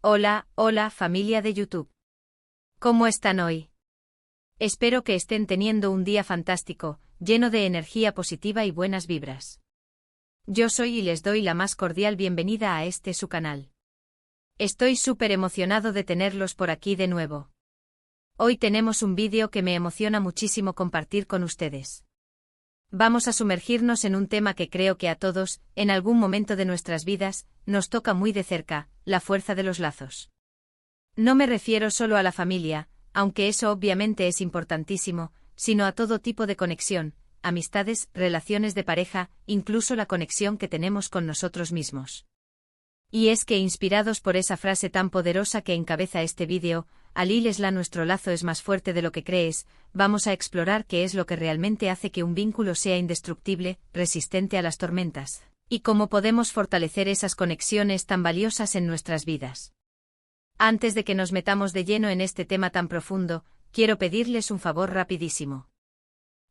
Hola familia de YouTube. ¿Cómo están hoy? Espero que estén teniendo un día fantástico, lleno de energía positiva y buenas vibras. Yo soy y les doy la más cordial bienvenida a su canal. Estoy súper emocionado de tenerlos por aquí de nuevo. Hoy tenemos un vídeo que me emociona muchísimo compartir con ustedes. Vamos a sumergirnos en un tema que creo que a todos, en algún momento de nuestras vidas, nos toca muy de cerca: la fuerza de los lazos. No me refiero solo a la familia, aunque eso obviamente es importantísimo, sino a todo tipo de conexión, amistades, relaciones de pareja, incluso la conexión que tenemos con nosotros mismos. Y es que, inspirados por esa frase tan poderosa que encabeza este vídeo, Alil Esla, nuestro lazo es más fuerte de lo que crees, vamos a explorar qué es lo que realmente hace que un vínculo sea indestructible, resistente a las tormentas, y cómo podemos fortalecer esas conexiones tan valiosas en nuestras vidas. Antes de que nos metamos de lleno en este tema tan profundo, quiero pedirles un favor rapidísimo.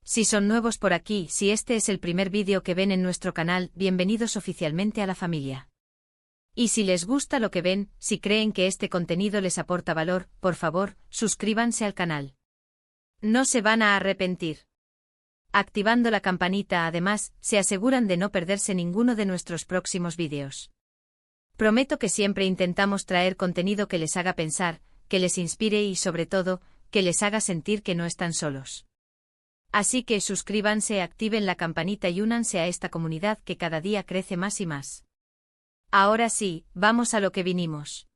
Si son nuevos por aquí, si este es el primer vídeo que ven en nuestro canal, bienvenidos oficialmente a la familia. Y si les gusta lo que ven, si creen que este contenido les aporta valor, por favor, suscríbanse al canal. No se van a arrepentir. Activando la campanita, además, se aseguran de no perderse ninguno de nuestros próximos vídeos. Prometo que siempre intentamos traer contenido que les haga pensar, que les inspire y, sobre todo, que les haga sentir que no están solos. Así que suscríbanse, activen la campanita y únanse a esta comunidad que cada día crece más y más. Ahora sí, vamos a lo que vinimos.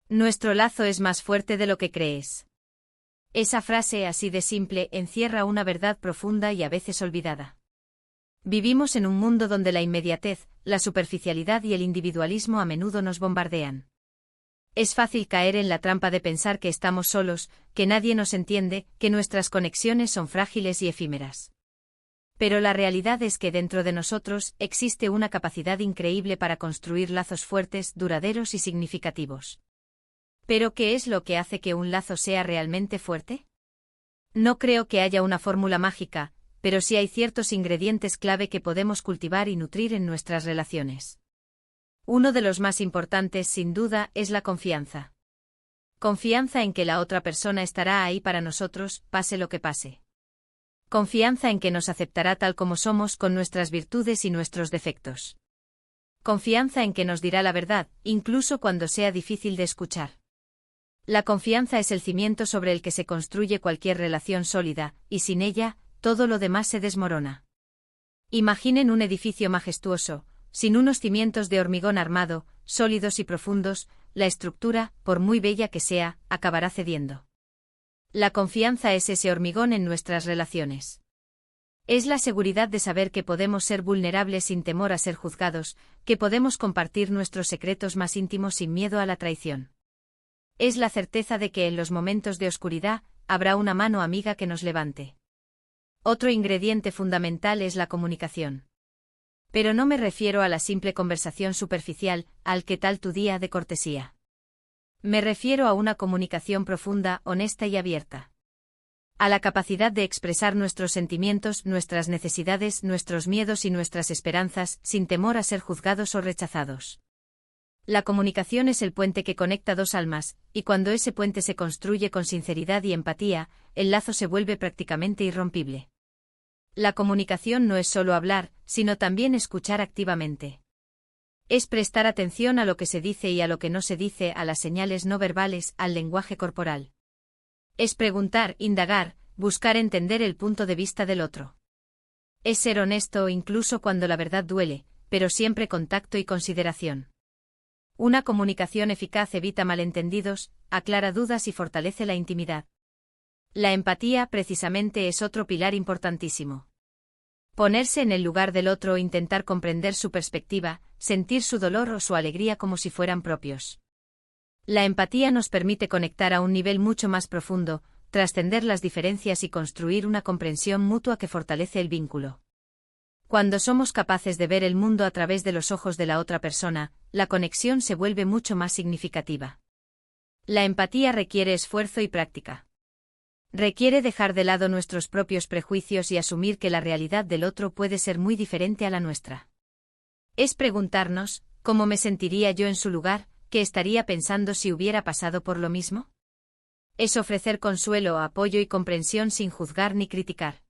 Nuestro lazo es más fuerte de lo que crees. Esa frase así de simple encierra una verdad profunda y a veces olvidada. Vivimos en un mundo donde la inmediatez, la superficialidad y el individualismo a menudo nos bombardean. Es fácil caer en la trampa de pensar que estamos solos, que nadie nos entiende, que nuestras conexiones son frágiles y efímeras. Pero la realidad es que dentro de nosotros existe una capacidad increíble para construir lazos fuertes, duraderos y significativos. ¿Pero qué es lo que hace que un lazo sea realmente fuerte? No creo que haya una fórmula mágica, pero sí hay ciertos ingredientes clave que podemos cultivar y nutrir en nuestras relaciones. Uno de los más importantes, sin duda, es la confianza. Confianza en que la otra persona estará ahí para nosotros, pase lo que pase. Confianza en que nos aceptará tal como somos, con nuestras virtudes y nuestros defectos. Confianza en que nos dirá la verdad, incluso cuando sea difícil de escuchar. La confianza es el cimiento sobre el que se construye cualquier relación sólida, y sin ella, todo lo demás se desmorona. Imaginen un edificio majestuoso, sin unos cimientos de hormigón armado, sólidos y profundos, la estructura, por muy bella que sea, acabará cediendo. La confianza es ese hormigón en nuestras relaciones. Es la seguridad de saber que podemos ser vulnerables sin temor a ser juzgados, que podemos compartir nuestros secretos más íntimos sin miedo a la traición. Es la certeza de que en los momentos de oscuridad, habrá una mano amiga que nos levante. Otro ingrediente fundamental es la comunicación. Pero no me refiero a la simple conversación superficial, al ¿qué tal tu día?, de cortesía. Me refiero a una comunicación profunda, honesta y abierta. A la capacidad de expresar nuestros sentimientos, nuestras necesidades, nuestros miedos y nuestras esperanzas, sin temor a ser juzgados o rechazados. La comunicación es el puente que conecta dos almas, y cuando ese puente se construye con sinceridad y empatía, el lazo se vuelve prácticamente irrompible. La comunicación no es solo hablar, sino también escuchar activamente. Es prestar atención a lo que se dice y a lo que no se dice, a las señales no verbales, al lenguaje corporal. Es preguntar, indagar, buscar entender el punto de vista del otro. Es ser honesto incluso cuando la verdad duele, pero siempre con tacto y consideración. Una comunicación eficaz evita malentendidos, aclara dudas y fortalece la intimidad. La empatía, precisamente, es otro pilar importantísimo. Ponerse en el lugar del otro, intentar comprender su perspectiva, sentir su dolor o su alegría como si fueran propios. La empatía nos permite conectar a un nivel mucho más profundo, trascender las diferencias y construir una comprensión mutua que fortalece el vínculo. Cuando somos capaces de ver el mundo a través de los ojos de la otra persona, la conexión se vuelve mucho más significativa. La empatía requiere esfuerzo y práctica. Requiere dejar de lado nuestros propios prejuicios y asumir que la realidad del otro puede ser muy diferente a la nuestra. Es preguntarnos, ¿cómo me sentiría yo en su lugar?, ¿qué estaría pensando si hubiera pasado por lo mismo? Es ofrecer consuelo, apoyo y comprensión sin juzgar ni criticar.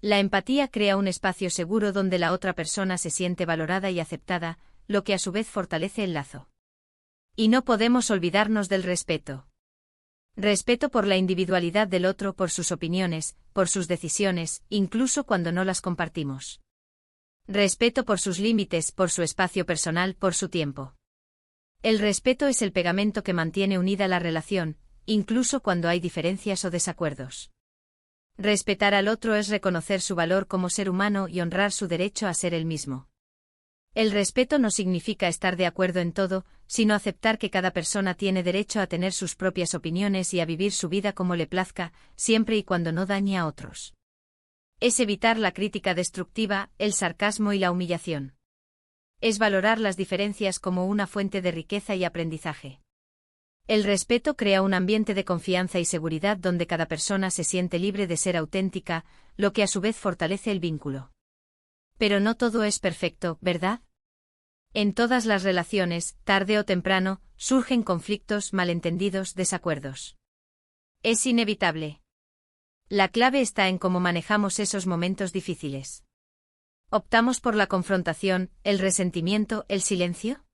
La empatía crea un espacio seguro donde la otra persona se siente valorada y aceptada, lo que a su vez fortalece el lazo. Y no podemos olvidarnos del respeto. Respeto por la individualidad del otro, por sus opiniones, por sus decisiones, incluso cuando no las compartimos. Respeto por sus límites, por su espacio personal, por su tiempo. El respeto es el pegamento que mantiene unida la relación, incluso cuando hay diferencias o desacuerdos. Respetar al otro es reconocer su valor como ser humano y honrar su derecho a ser el mismo. El respeto no significa estar de acuerdo en todo, sino aceptar que cada persona tiene derecho a tener sus propias opiniones y a vivir su vida como le plazca, siempre y cuando no dañe a otros. Es evitar la crítica destructiva, el sarcasmo y la humillación. Es valorar las diferencias como una fuente de riqueza y aprendizaje. El respeto crea un ambiente de confianza y seguridad donde cada persona se siente libre de ser auténtica, lo que a su vez fortalece el vínculo. Pero no todo es perfecto, ¿verdad? En todas las relaciones, tarde o temprano, surgen conflictos, malentendidos, desacuerdos. Es inevitable. La clave está en cómo manejamos esos momentos difíciles. ¿Optamos por la confrontación, el resentimiento, el silencio?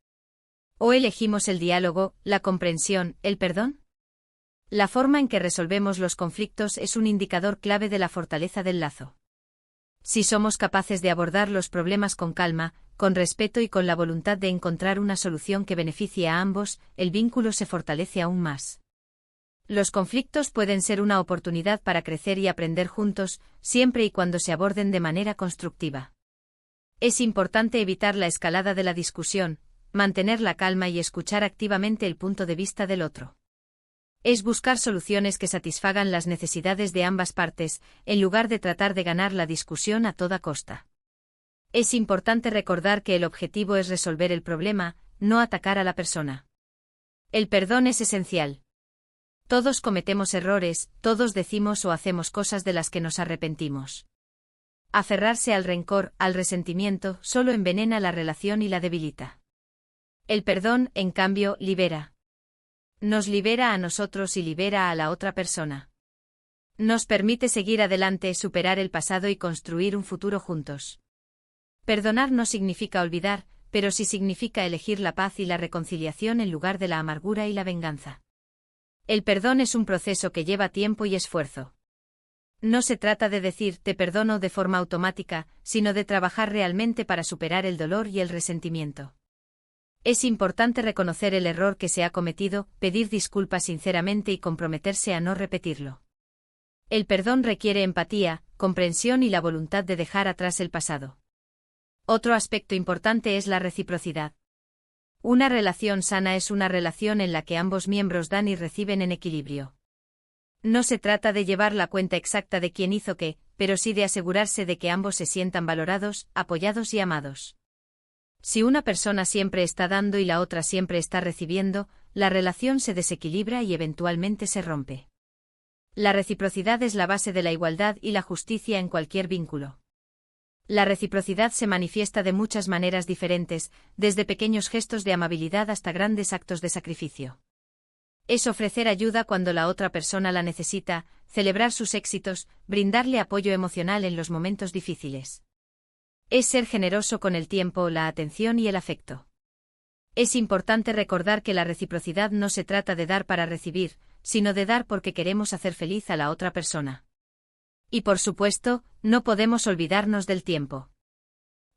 ¿O elegimos el diálogo, la comprensión, el perdón? La forma en que resolvemos los conflictos es un indicador clave de la fortaleza del lazo. Si somos capaces de abordar los problemas con calma, con respeto y con la voluntad de encontrar una solución que beneficie a ambos, el vínculo se fortalece aún más. Los conflictos pueden ser una oportunidad para crecer y aprender juntos, siempre y cuando se aborden de manera constructiva. Es importante evitar la escalada de la discusión, mantener la calma y escuchar activamente el punto de vista del otro. Es buscar soluciones que satisfagan las necesidades de ambas partes, en lugar de tratar de ganar la discusión a toda costa. Es importante recordar que el objetivo es resolver el problema, no atacar a la persona. El perdón es esencial. Todos cometemos errores, todos decimos o hacemos cosas de las que nos arrepentimos. Aferrarse al rencor, al resentimiento, solo envenena la relación y la debilita. El perdón, en cambio, libera. Nos libera a nosotros y libera a la otra persona. Nos permite seguir adelante, superar el pasado y construir un futuro juntos. Perdonar no significa olvidar, pero sí significa elegir la paz y la reconciliación en lugar de la amargura y la venganza. El perdón es un proceso que lleva tiempo y esfuerzo. No se trata de decir te perdono de forma automática, sino de trabajar realmente para superar el dolor y el resentimiento. Es importante reconocer el error que se ha cometido, pedir disculpas sinceramente y comprometerse a no repetirlo. El perdón requiere empatía, comprensión y la voluntad de dejar atrás el pasado. Otro aspecto importante es la reciprocidad. Una relación sana es una relación en la que ambos miembros dan y reciben en equilibrio. No se trata de llevar la cuenta exacta de quién hizo qué, pero sí de asegurarse de que ambos se sientan valorados, apoyados y amados. Si una persona siempre está dando y la otra siempre está recibiendo, la relación se desequilibra y eventualmente se rompe. La reciprocidad es la base de la igualdad y la justicia en cualquier vínculo. La reciprocidad se manifiesta de muchas maneras diferentes, desde pequeños gestos de amabilidad hasta grandes actos de sacrificio. Es ofrecer ayuda cuando la otra persona la necesita, celebrar sus éxitos, brindarle apoyo emocional en los momentos difíciles. Es ser generoso con el tiempo, la atención y el afecto. Es importante recordar que la reciprocidad no se trata de dar para recibir, sino de dar porque queremos hacer feliz a la otra persona. Y por supuesto, no podemos olvidarnos del tiempo.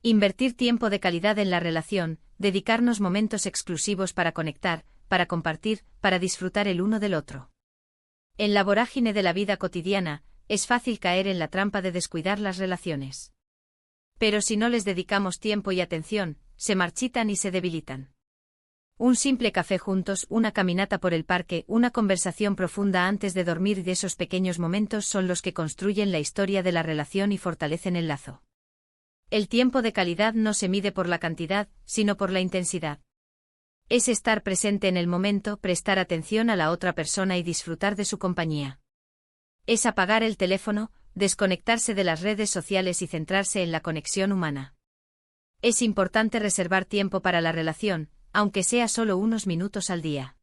Invertir tiempo de calidad en la relación, dedicarnos momentos exclusivos para conectar, para compartir, para disfrutar el uno del otro. En la vorágine de la vida cotidiana, es fácil caer en la trampa de descuidar las relaciones. Pero si no les dedicamos tiempo y atención, se marchitan y se debilitan. Un simple café juntos, una caminata por el parque, una conversación profunda antes de dormir y de esos pequeños momentos son los que construyen la historia de la relación y fortalecen el lazo. El tiempo de calidad no se mide por la cantidad, sino por la intensidad. Es estar presente en el momento, prestar atención a la otra persona y disfrutar de su compañía. Es apagar el teléfono, desconectarse de las redes sociales y centrarse en la conexión humana. Es importante reservar tiempo para la relación, aunque sea solo unos minutos al día.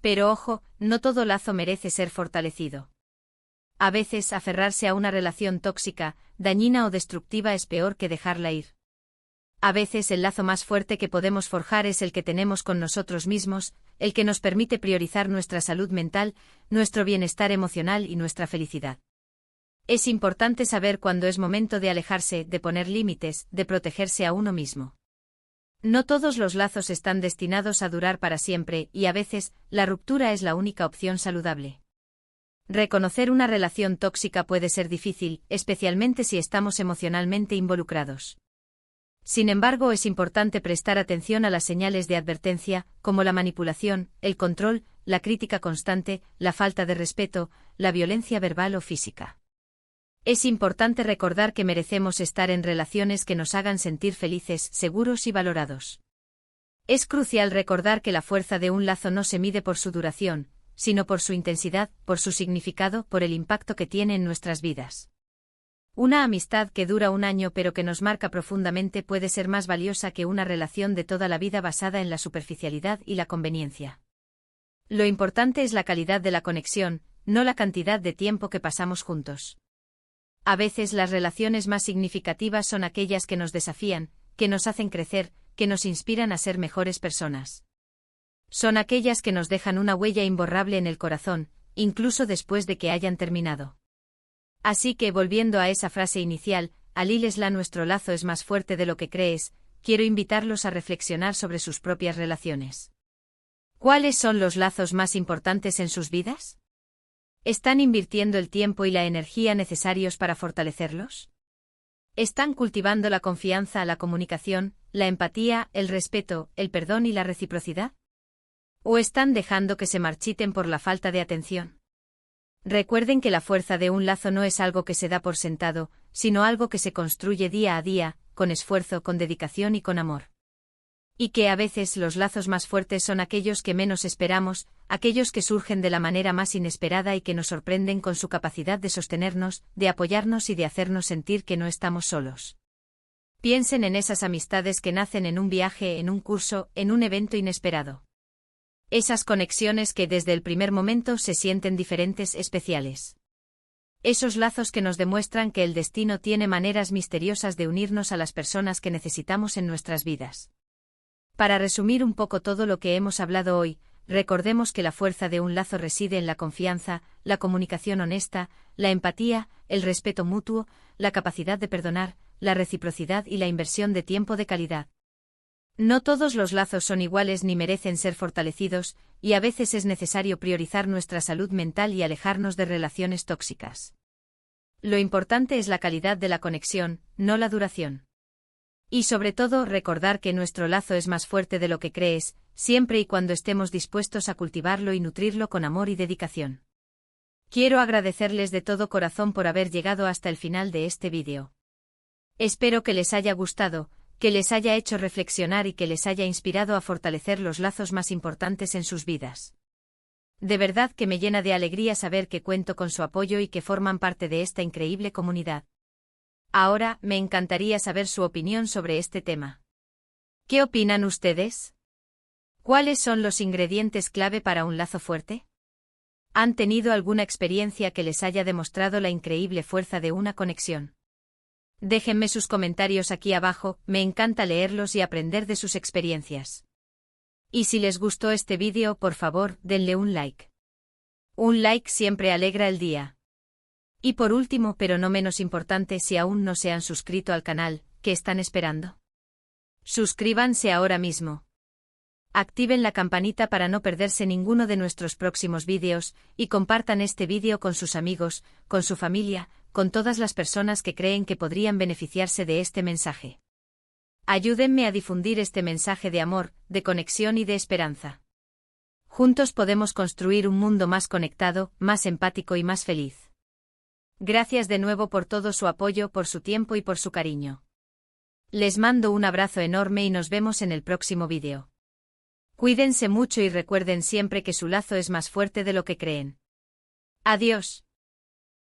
Pero ojo, no todo lazo merece ser fortalecido. A veces aferrarse a una relación tóxica, dañina o destructiva es peor que dejarla ir. A veces el lazo más fuerte que podemos forjar es el que tenemos con nosotros mismos, el que nos permite priorizar nuestra salud mental, nuestro bienestar emocional y nuestra felicidad. Es importante saber cuándo es momento de alejarse, de poner límites, de protegerse a uno mismo. No todos los lazos están destinados a durar para siempre, y a veces, la ruptura es la única opción saludable. Reconocer una relación tóxica puede ser difícil, especialmente si estamos emocionalmente involucrados. Sin embargo, es importante prestar atención a las señales de advertencia, como la manipulación, el control, la crítica constante, la falta de respeto, la violencia verbal o física. Es importante recordar que merecemos estar en relaciones que nos hagan sentir felices, seguros y valorados. Es crucial recordar que la fuerza de un lazo no se mide por su duración, sino por su intensidad, por su significado, por el impacto que tiene en nuestras vidas. Una amistad que dura un año pero que nos marca profundamente puede ser más valiosa que una relación de toda la vida basada en la superficialidad y la conveniencia. Lo importante es la calidad de la conexión, no la cantidad de tiempo que pasamos juntos. A veces las relaciones más significativas son aquellas que nos desafían, que nos hacen crecer, que nos inspiran a ser mejores personas. Son aquellas que nos dejan una huella imborrable en el corazón, incluso después de que hayan terminado. Así que, volviendo a esa frase inicial, Alílesla, nuestro lazo es más fuerte de lo que crees, quiero invitarlos a reflexionar sobre sus propias relaciones. ¿Cuáles son los lazos más importantes en sus vidas? ¿Están invirtiendo el tiempo y la energía necesarios para fortalecerlos? ¿Están cultivando la confianza, la comunicación, la empatía, el respeto, el perdón y la reciprocidad? ¿O están dejando que se marchiten por la falta de atención? Recuerden que la fuerza de un lazo no es algo que se da por sentado, sino algo que se construye día a día, con esfuerzo, con dedicación y con amor. Y que a veces los lazos más fuertes son aquellos que menos esperamos, aquellos que surgen de la manera más inesperada y que nos sorprenden con su capacidad de sostenernos, de apoyarnos y de hacernos sentir que no estamos solos. Piensen en esas amistades que nacen en un viaje, en un curso, en un evento inesperado. Esas conexiones que desde el primer momento se sienten diferentes, especiales. Esos lazos que nos demuestran que el destino tiene maneras misteriosas de unirnos a las personas que necesitamos en nuestras vidas. Para resumir un poco todo lo que hemos hablado hoy, recordemos que la fuerza de un lazo reside en la confianza, la comunicación honesta, la empatía, el respeto mutuo, la capacidad de perdonar, la reciprocidad y la inversión de tiempo de calidad. No todos los lazos son iguales ni merecen ser fortalecidos, y a veces es necesario priorizar nuestra salud mental y alejarnos de relaciones tóxicas. Lo importante es la calidad de la conexión, no la duración. Y sobre todo recordar que nuestro lazo es más fuerte de lo que crees, siempre y cuando estemos dispuestos a cultivarlo y nutrirlo con amor y dedicación. Quiero agradecerles de todo corazón por haber llegado hasta el final de este vídeo. Espero que les haya gustado, que les haya hecho reflexionar y que les haya inspirado a fortalecer los lazos más importantes en sus vidas. De verdad que me llena de alegría saber que cuento con su apoyo y que forman parte de esta increíble comunidad. Ahora, me encantaría saber su opinión sobre este tema. ¿Qué opinan ustedes? ¿Cuáles son los ingredientes clave para un lazo fuerte? ¿Han tenido alguna experiencia que les haya demostrado la increíble fuerza de una conexión? Déjenme sus comentarios aquí abajo, me encanta leerlos y aprender de sus experiencias. Y si les gustó este vídeo, por favor, denle un like. Un like siempre alegra el día. Y por último, pero no menos importante, si aún no se han suscrito al canal, ¿qué están esperando? Suscríbanse ahora mismo. Activen la campanita para no perderse ninguno de nuestros próximos vídeos, y compartan este vídeo con sus amigos, con su familia, con todas las personas que creen que podrían beneficiarse de este mensaje. Ayúdenme a difundir este mensaje de amor, de conexión y de esperanza. Juntos podemos construir un mundo más conectado, más empático y más feliz. Gracias de nuevo por todo su apoyo, por su tiempo y por su cariño. Les mando un abrazo enorme y nos vemos en el próximo vídeo. Cuídense mucho y recuerden siempre que su lazo es más fuerte de lo que creen. Adiós.